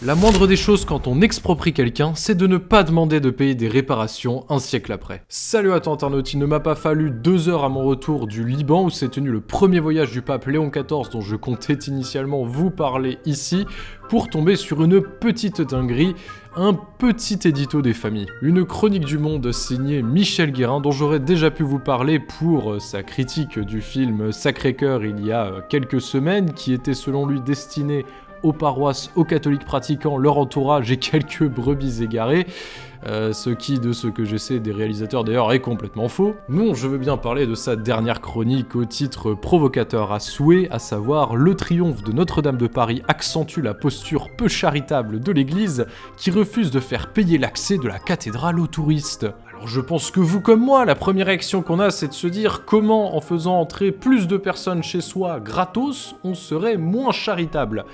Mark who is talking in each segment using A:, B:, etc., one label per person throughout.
A: La moindre des choses quand on exproprie quelqu'un, c'est de ne pas demander de payer des réparations un siècle après. Salut à toi internaute, il ne m'a pas fallu 2 heures à mon retour du Liban où s'est tenu le premier voyage du pape Léon XIV dont je comptais initialement vous parler ici, pour tomber sur une petite dinguerie, un petit édito des familles. Une chronique du Monde signée Michel Guérin dont j'aurais déjà pu vous parler pour sa critique du film Sacré-Cœur il y a quelques semaines, qui était selon lui destiné aux paroisses, aux catholiques pratiquants, leur entourage et quelques brebis égarées. Ce qui, de ce que je sais des réalisateurs d'ailleurs, est complètement faux. Non, je veux bien parler de sa dernière chronique au titre provocateur à souhait, à savoir « Le triomphe de Notre-Dame de Paris accentue la posture peu charitable de l'Église qui refuse de faire payer l'accès de la cathédrale aux touristes ». Alors je pense que vous comme moi, la première réaction qu'on a, c'est de se dire comment en faisant entrer plus de personnes chez soi gratos, on serait moins charitable.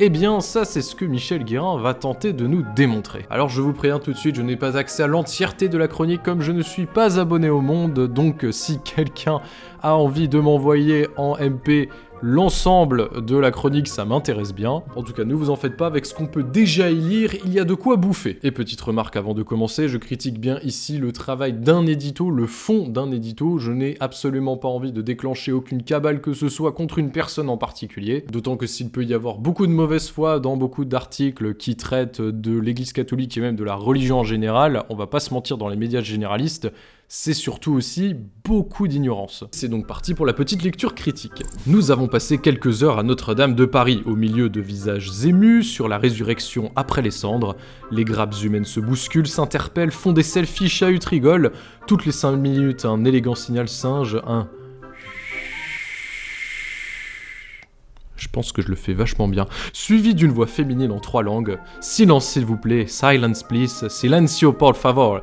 A: Eh bien, ça c'est ce que Michel Guérin va tenter de nous démontrer. Alors je vous préviens tout de suite, je n'ai pas accès à l'entièreté de la chronique comme je ne suis pas abonné au Monde, donc si quelqu'un a envie de m'envoyer en MP l'ensemble de la chronique, ça m'intéresse bien. En tout cas, ne vous en faites pas, avec ce qu'on peut déjà y lire, il y a de quoi bouffer. Et petite remarque avant de commencer, je critique bien ici le travail d'un édito, le fond d'un édito. Je n'ai absolument pas envie de déclencher aucune cabale que ce soit contre une personne en particulier. D'autant que s'il peut y avoir beaucoup de mauvaise foi dans beaucoup d'articles qui traitent de l'église catholique et même de la religion en général, on va pas se mentir, dans les médias généralistes, c'est surtout aussi beaucoup d'ignorance. C'est donc parti pour la petite lecture critique. Nous avons passé quelques heures à Notre-Dame de Paris, au milieu de visages émus, sur la résurrection après les cendres. Les grappes humaines se bousculent, s'interpellent, font des selfies, chahutent, rigolent. Toutes les 5 minutes, un élégant signal singe, un... Je pense que je le fais vachement bien. Suivi d'une voix féminine en 3 langues. Silence s'il vous plaît, silence please, silencio por favor.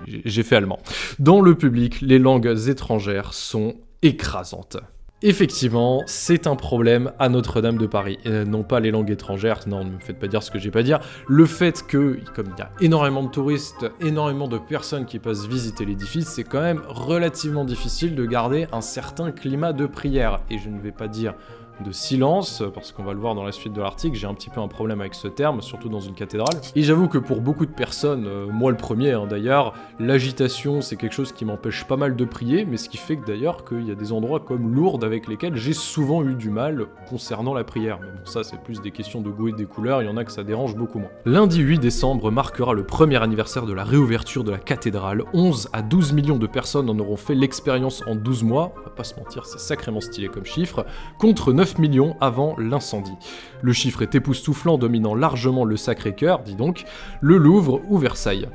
A: J'ai fait allemand. Dans le public, les langues étrangères sont écrasantes. Effectivement, c'est un problème à Notre-Dame de Paris. Non pas les langues étrangères, non, ne me faites pas dire ce que j'ai pas à dire. Le fait que, comme il y a énormément de touristes, énormément de personnes qui passent visiter l'édifice, c'est quand même relativement difficile de garder un certain climat de prière. Et je ne vais pas dire de silence, parce qu'on va le voir dans la suite de l'article, j'ai un petit peu un problème avec ce terme, surtout dans une cathédrale. Et j'avoue que pour beaucoup de personnes, moi le premier d'ailleurs, l'agitation c'est quelque chose qui m'empêche pas mal de prier, mais ce qui fait que d'ailleurs qu'il y a des endroits comme Lourdes avec lesquels j'ai souvent eu du mal concernant la prière. Mais bon, ça c'est plus des questions de goût et des couleurs, il y en a que ça dérange beaucoup moins. Lundi 8 décembre marquera le premier anniversaire de la réouverture de la cathédrale. 11 à 12 millions de personnes en auront fait l'expérience en 12 mois, on va pas se mentir, c'est sacrément stylé comme chiffre, contre 9 millions avant l'incendie. Le chiffre est époustouflant, dominant largement le Sacré-Cœur, dis donc, le Louvre ou Versailles.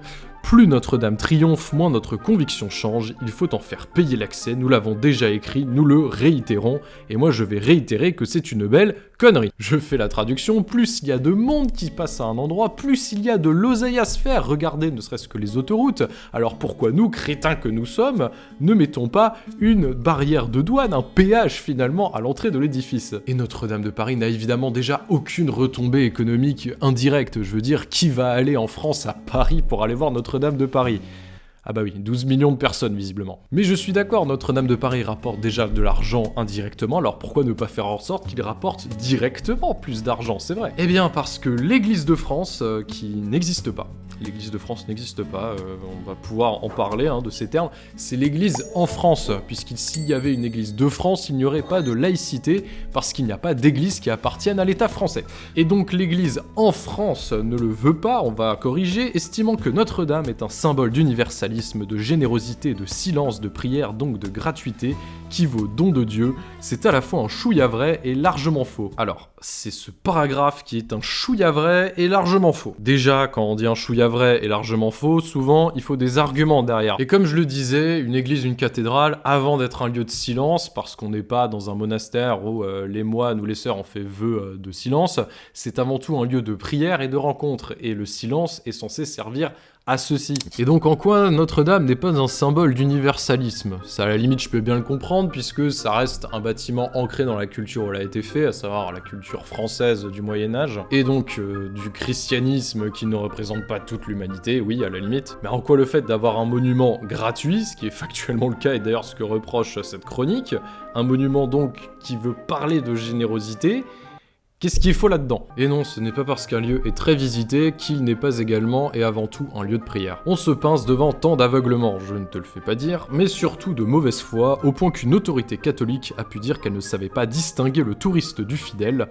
A: Plus Notre-Dame triomphe, moins notre conviction change, il faut en faire payer l'accès, nous l'avons déjà écrit, nous le réitérons, et moi je vais réitérer que c'est une belle connerie. Je fais la traduction, plus il y a de monde qui passe à un endroit, plus il y a de l'oseille à se faire, regardez ne serait-ce que les autoroutes, alors pourquoi nous, crétins que nous sommes, ne mettons pas une barrière de douane, un péage finalement à l'entrée de l'édifice. Et Notre-Dame de Paris n'a évidemment déjà aucune retombée économique indirecte, je veux dire, qui va aller en France à Paris pour aller voir Notre-Dame de Paris ? Ah bah oui, 12 millions de personnes visiblement. Mais je suis d'accord, Notre-Dame de Paris rapporte déjà de l'argent indirectement, alors pourquoi ne pas faire en sorte qu'il rapporte directement plus d'argent, c'est vrai ? Eh bien parce que l'Église de France, qui n'existe pas, l'Église de France n'existe pas, on va pouvoir en parler de ces termes, c'est l'Église en France, s'il y avait une Église de France, il n'y aurait pas de laïcité, parce qu'il n'y a pas d'Église qui appartienne à l'État français. Et donc l'Église en France ne le veut pas, on va corriger, estimant que Notre-Dame est un symbole d'universalisme, de générosité, de silence, de prière, donc de gratuité, qui vaut don de Dieu, c'est à la fois un chouïa vrai et largement faux. Alors, c'est ce paragraphe qui est un chouïa vrai et largement faux. Déjà, quand on dit un chouïa vrai et largement faux, souvent, il faut des arguments derrière. Et comme je le disais, une église, une cathédrale, avant d'être un lieu de silence, parce qu'on n'est pas dans un monastère où les moines ou les sœurs ont fait vœu de silence, c'est avant tout un lieu de prière et de rencontre, et le silence est censé servir à ceci. Et donc en quoi Notre-Dame n'est pas un symbole d'universalisme ? Ça à la limite je peux bien le comprendre puisque ça reste un bâtiment ancré dans la culture où il a été fait, à savoir la culture française du Moyen-Âge, et donc du christianisme qui ne représente pas toute l'humanité, oui à la limite. Mais en quoi le fait d'avoir un monument gratuit, ce qui est factuellement le cas et d'ailleurs ce que reproche cette chronique, un monument donc qui veut parler de générosité, Qu'est-ce qui est faux là-dedans? Et non, ce n'est pas parce qu'un lieu est très visité qu'il n'est pas également et avant tout un lieu de prière. On se pince devant tant d'aveuglement, je ne te le fais pas dire, mais surtout de mauvaise foi, au point qu'une autorité catholique a pu dire qu'elle ne savait pas distinguer le touriste du fidèle.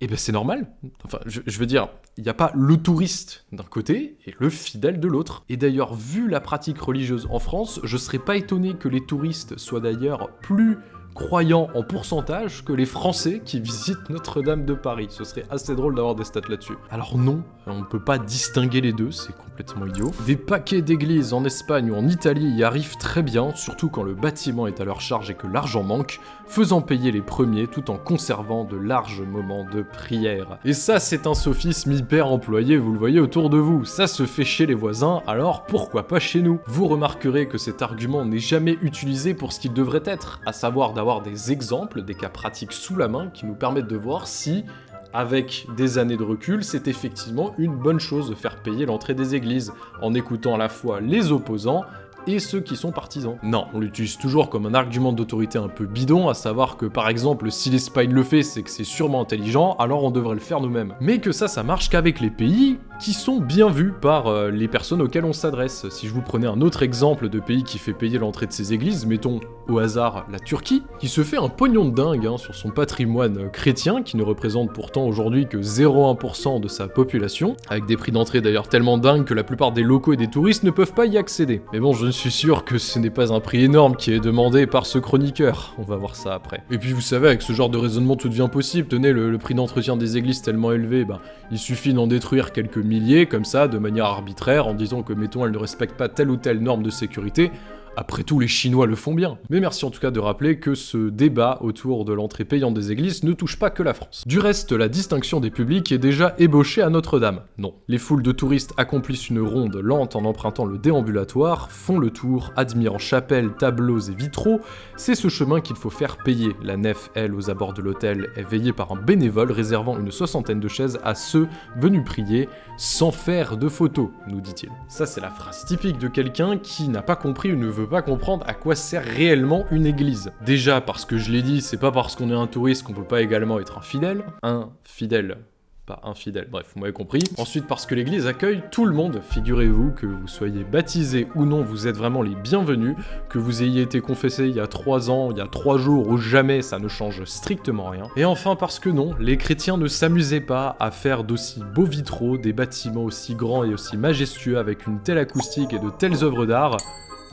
A: Eh ben c'est normal. Enfin, je veux dire, il n'y a pas le touriste d'un côté et le fidèle de l'autre. Et d'ailleurs, vu la pratique religieuse en France, je serais pas étonné que les touristes soient d'ailleurs plus croyants en pourcentage que les Français qui visitent Notre-Dame de Paris. Ce serait assez drôle d'avoir des stats là-dessus. Alors non, on ne peut pas distinguer les deux, c'est complètement idiot. Des paquets d'églises en Espagne ou en Italie y arrivent très bien, surtout quand le bâtiment est à leur charge et que l'argent manque, faisant payer les premiers tout en conservant de larges moments de prière. Et ça, c'est un sophisme hyper employé, vous le voyez autour de vous. Ça se fait chez les voisins, alors pourquoi pas chez nous? Vous remarquerez que cet argument n'est jamais utilisé pour ce qu'il devrait être, à savoir d'avoir des exemples, des cas pratiques sous la main qui nous permettent de voir si, avec des années de recul, c'est effectivement une bonne chose de faire payer l'entrée des églises, en écoutant à la fois les opposants et ceux qui sont partisans. Non, on l'utilise toujours comme un argument d'autorité un peu bidon, à savoir que par exemple, si l'Espagne le fait, c'est que c'est sûrement intelligent, alors on devrait le faire nous-mêmes. Mais que ça marche qu'avec les pays qui sont bien vus par les personnes auxquelles on s'adresse. Si je vous prenais un autre exemple de pays qui fait payer l'entrée de ses églises, mettons au hasard la Turquie, qui se fait un pognon de dingue sur son patrimoine chrétien, qui ne représente pourtant aujourd'hui que 0,1% de sa population, avec des prix d'entrée d'ailleurs tellement dingues que la plupart des locaux et des touristes ne peuvent pas y accéder. Mais bon, je suis sûr que ce n'est pas un prix énorme qui est demandé par ce chroniqueur, on va voir ça après. Et puis vous savez, avec ce genre de raisonnement tout devient possible, tenez, le prix d'entretien des églises tellement élevé, il suffit d'en détruire quelques milliers, comme ça, de manière arbitraire, en disant que, mettons, elles ne respectent pas telle ou telle norme de sécurité. Après tout, les Chinois le font bien. Mais merci en tout cas de rappeler que ce débat autour de l'entrée payante des églises ne touche pas que la France. Du reste, la distinction des publics est déjà ébauchée à Notre-Dame. Non. Les foules de touristes accomplissent une ronde lente en empruntant le déambulatoire, font le tour, admirant chapelles, tableaux et vitraux. C'est ce chemin qu'il faut faire payer. La nef, elle, aux abords de l'hôtel, est veillée par un bénévole réservant une 60aine de chaises à ceux venus prier sans faire de photos, nous dit-il. Ça, c'est la phrase typique de quelqu'un qui n'a pas compris ou ne veut pas comprendre à quoi sert réellement une église. Déjà, parce que je l'ai dit, c'est pas parce qu'on est un touriste qu'on peut pas également être un fidèle. Un fidèle. Pas infidèle, bref, vous m'avez compris. Ensuite, parce que l'église accueille tout le monde. Figurez-vous que vous soyez baptisé ou non, vous êtes vraiment les bienvenus. Que vous ayez été confessé il y a 3 ans, il y a 3 jours ou jamais, ça ne change strictement rien. Et enfin, parce que non, les chrétiens ne s'amusaient pas à faire d'aussi beaux vitraux, des bâtiments aussi grands et aussi majestueux avec une telle acoustique et de telles œuvres d'art,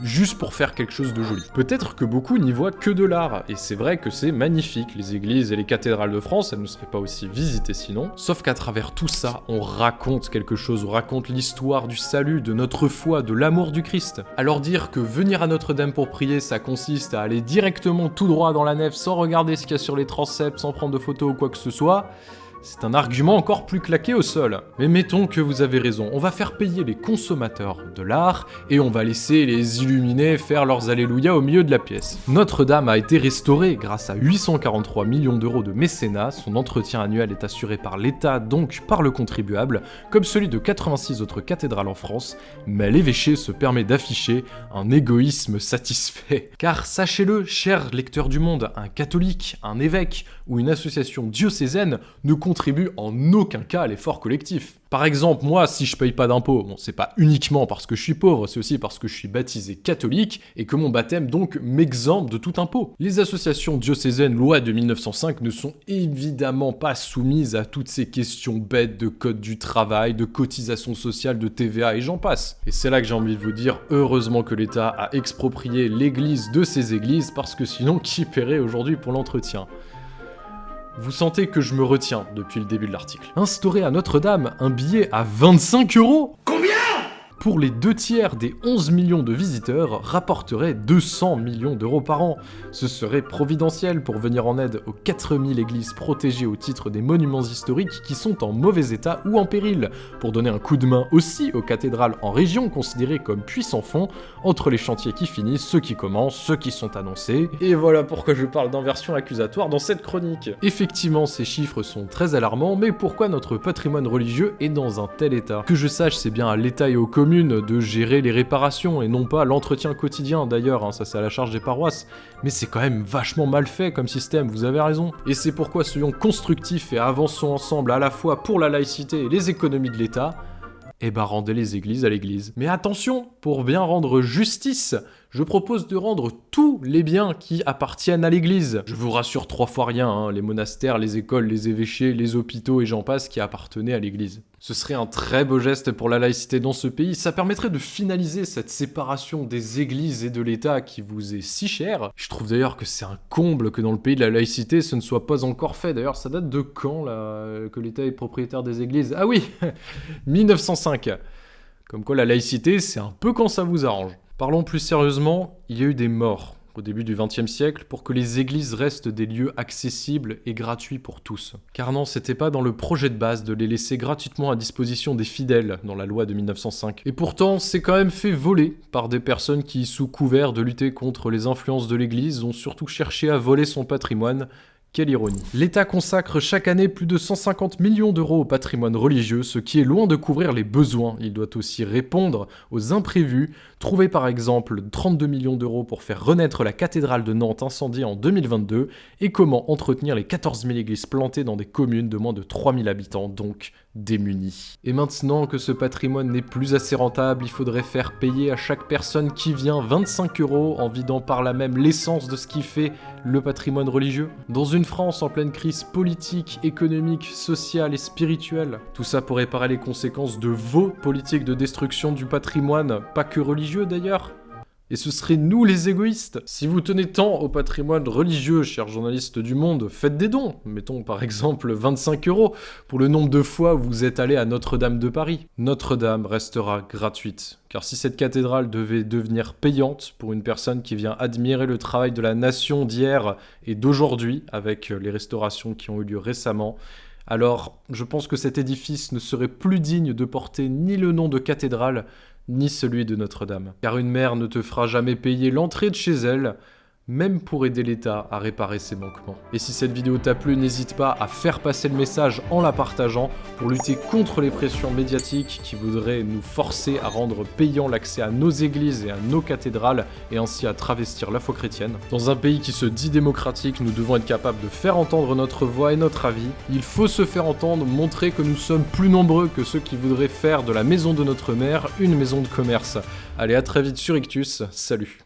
A: juste pour faire quelque chose de joli. Peut-être que beaucoup n'y voient que de l'art, et c'est vrai que c'est magnifique, les églises et les cathédrales de France, elles ne seraient pas aussi visitées sinon, sauf qu'à travers tout ça, on raconte quelque chose, on raconte l'histoire du salut, de notre foi, de l'amour du Christ. Alors dire que venir à Notre-Dame pour prier, ça consiste à aller directement tout droit dans la nef sans regarder ce qu'il y a sur les transepts, sans prendre de photos ou quoi que ce soit, c'est un argument encore plus claqué au sol. Mais mettons que vous avez raison, on va faire payer les consommateurs de l'art et on va laisser les illuminés faire leurs alléluia au milieu de la pièce. Notre-Dame a été restaurée grâce à 843 millions d'euros de mécénat, son entretien annuel est assuré par l'État, donc par le contribuable, comme celui de 86 autres cathédrales en France, mais l'évêché se permet d'afficher un égoïsme satisfait. Car sachez-le, chers lecteurs du monde, un catholique, un évêque ou une association diocésaine ne contribue en aucun cas à l'effort collectif. Par exemple, moi, si je paye pas d'impôts, bon, c'est pas uniquement parce que je suis pauvre, c'est aussi parce que je suis baptisé catholique et que mon baptême donc m'exempte de tout impôt. Les associations diocésaines loi de 1905 ne sont évidemment pas soumises à toutes ces questions bêtes de code du travail, de cotisation sociale, de TVA et j'en passe. Et c'est là que j'ai envie de vous dire, heureusement que l'État a exproprié l'église de ces églises parce que sinon, qui paierait aujourd'hui pour l'entretien ? Vous sentez que je me retiens depuis le début de l'article. Instaurer à Notre-Dame un billet à 25 €? Combien ? Pour les 2/3 des 11 millions de visiteurs, rapporterait 200 millions d'euros par an. Ce serait providentiel pour venir en aide aux 4000 églises protégées au titre des monuments historiques qui sont en mauvais état ou en péril, pour donner un coup de main aussi aux cathédrales en région considérées comme puissants fonds, entre les chantiers qui finissent, ceux qui commencent, ceux qui sont annoncés. Et voilà pourquoi je parle d'inversion accusatoire dans cette chronique. Effectivement, ces chiffres sont très alarmants, mais pourquoi notre patrimoine religieux est dans un tel état? Que je sache, c'est bien à l'État et aux communes communes de gérer les réparations et non pas l'entretien quotidien d'ailleurs, hein, ça c'est à la charge des paroisses, mais c'est quand même vachement mal fait comme système, vous avez raison. Et c'est pourquoi soyons constructifs et avançons ensemble à la fois pour la laïcité et les économies de l'État, et bah rendez les églises à l'église. Mais attention, pour bien rendre justice, je propose de rendre tous les biens qui appartiennent à l'église. Je vous rassure 3 fois rien, hein, les monastères, les écoles, les évêchés, les hôpitaux et j'en passe qui appartenaient à l'église. Ce serait un très beau geste pour la laïcité dans ce pays, ça permettrait de finaliser cette séparation des églises et de l'État qui vous est si chère. Je trouve d'ailleurs que c'est un comble que dans le pays de la laïcité ce ne soit pas encore fait. D'ailleurs, ça date de quand là que l'État est propriétaire des églises? Ah oui, 1905. Comme quoi la laïcité, c'est un peu quand ça vous arrange. Parlons plus sérieusement, il y a eu des morts au début du XXe siècle pour que les églises restent des lieux accessibles et gratuits pour tous. Car non, c'était pas dans le projet de base de les laisser gratuitement à disposition des fidèles dans la loi de 1905. Et pourtant, c'est quand même fait voler par des personnes qui, sous couvert de lutter contre les influences de l'église, ont surtout cherché à voler son patrimoine. Quelle ironie. L'État consacre chaque année plus de 150 millions d'euros au patrimoine religieux, ce qui est loin de couvrir les besoins. Il doit aussi répondre aux imprévus, trouver par exemple 32 millions d'euros pour faire renaître la cathédrale de Nantes incendiée en 2022, et comment entretenir les 14 000 églises plantées dans des communes de moins de 3 000 habitants, donc démunies. Et maintenant que ce patrimoine n'est plus assez rentable, il faudrait faire payer à chaque personne qui vient 25 € en vidant par là même l'essence de ce qui fait le patrimoine religieux. Dans une France en pleine crise politique, économique, sociale et spirituelle, tout ça pour réparer les conséquences de vos politiques de destruction du patrimoine, pas que religieux d'ailleurs. Et ce serait nous les égoïstes. Si vous tenez tant au patrimoine religieux, chers journalistes du Monde, faites des dons. Mettons par exemple 25 € pour le nombre de fois où vous êtes allé à Notre-Dame de Paris. Notre-Dame restera gratuite. Car si cette cathédrale devait devenir payante pour une personne qui vient admirer le travail de la nation d'hier et d'aujourd'hui, avec les restaurations qui ont eu lieu récemment, alors je pense que cet édifice ne serait plus digne de porter ni le nom de cathédrale, ni celui de Notre-Dame. Car une mère ne te fera jamais payer l'entrée de chez elle, même pour aider l'État à réparer ses manquements. Et si cette vidéo t'a plu, n'hésite pas à faire passer le message en la partageant pour lutter contre les pressions médiatiques qui voudraient nous forcer à rendre payant l'accès à nos églises et à nos cathédrales et ainsi à travestir la foi chrétienne. Dans un pays qui se dit démocratique, nous devons être capables de faire entendre notre voix et notre avis. Il faut se faire entendre, montrer que nous sommes plus nombreux que ceux qui voudraient faire de la maison de notre mère une maison de commerce. Allez, à très vite sur Ictus, salut.